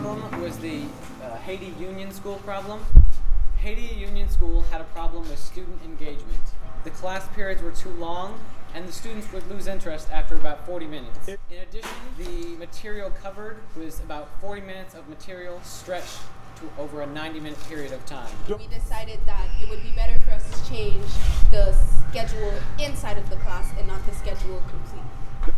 problem was the Haiti Union School problem. Haiti Union School had a problem with student engagement. The class periods were too long, and the students would lose interest after about 40 minutes. In addition, the material covered was about 40 minutes of material stretched to over a 90-minute period of time. We decided that it would be better for us to change the schedule inside of the class and not the schedule completely.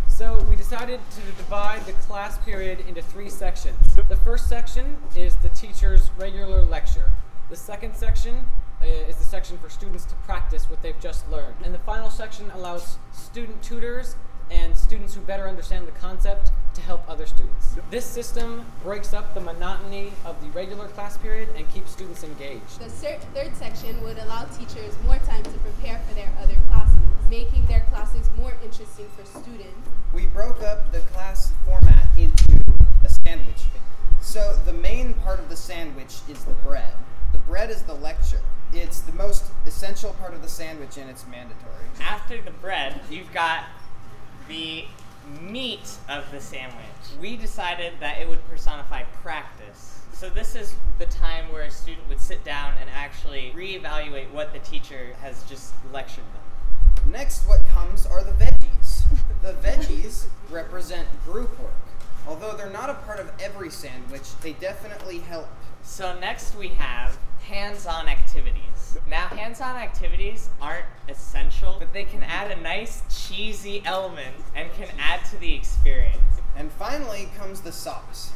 So we decided to divide the class period into 3 sections. The first section is the teacher's regular lecture. The second section is the section for students to practice what they've just learned. And the final section allows student tutors and students who better understand the concept to help other students. This system breaks up the monotony of the regular class period and keeps students engaged. The third section would allow teachers more time to prepare for their other classes, making their classes more interesting for students. We broke up the class format into a sandwich. So the main part of the sandwich is the bread. The bread is the lecture. It's the most essential part of the sandwich and it's mandatory. After the bread, you've got the meat of the sandwich. We decided that it would personify practice. So this is the time where a student would sit down and actually reevaluate what the teacher has just lectured them. Next, what comes are the veggies. The veggies represent group work. Although they're not a part of every sandwich, they definitely help. So next we have hands-on activities. Now, hands-on activities aren't essential, but they can add a nice cheesy element and can add to the experience. And finally comes the sauce.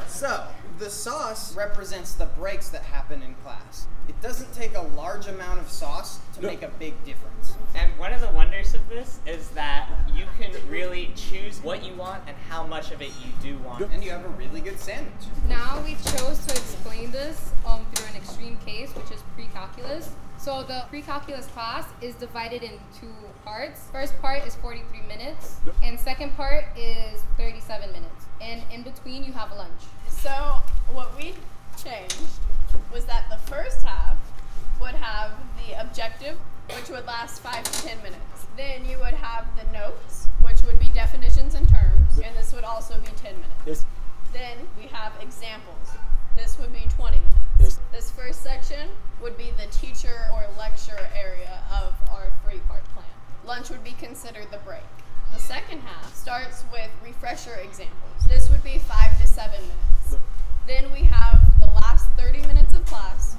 So, the sauce represents the breaks that happen in class. It doesn't take a large amount of sauce to make a big difference. And one of the wonders of this is that you can really choose what you want and how much of it you do want. And you have a really good sandwich. Now we chose to explain this through an extreme case, which is pre-calculus. So the pre-calculus class is divided in 2 parts. First part is 43 minutes, and second part is 37 minutes. And in between, you have a lunch. So what we changed was that the first half would have the objective, which would last 5 to 10 minutes. Then you would have the notes, which would be definitions and terms, and this would also be 10 minutes. Then we have examples. This would be 20 minutes. This first section would be the teacher or lecture area of our 3-part plan. Lunch would be considered the break. The second half starts with refresher examples. This would be 5 to 7 minutes. Then we have the last 30 minutes of class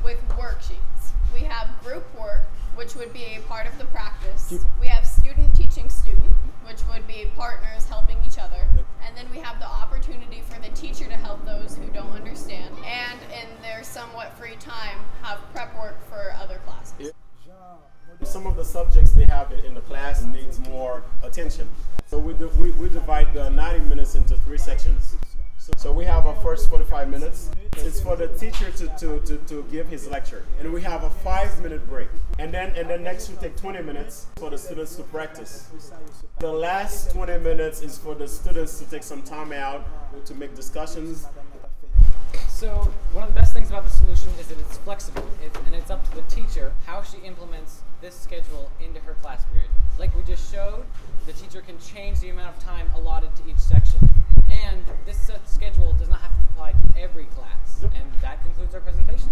with worksheets. We have group work, which would be a part of the practice. We have student teaching student, which would be partners helping each other. And then we have the opportunity for the teacher to help those who don't understand. And in their somewhat free time, have prep work for other classes. Some of the subjects they have in the class needs more attention. So we divide the 90 minutes into 3 sections. So we have a first 45 minutes. It's for the teacher to give his lecture. And we have a 5-minute break. And then next we take 20 minutes for the students to practice. The last 20 minutes is for the students to take some time out to make discussions. So one of the best things about the solution is that it's flexible, and it's up to the teacher how she implements this schedule into her class period. Like we just showed, the teacher can change the amount of time allotted to each section. And this schedule does not have to apply to every class. And that concludes our presentation.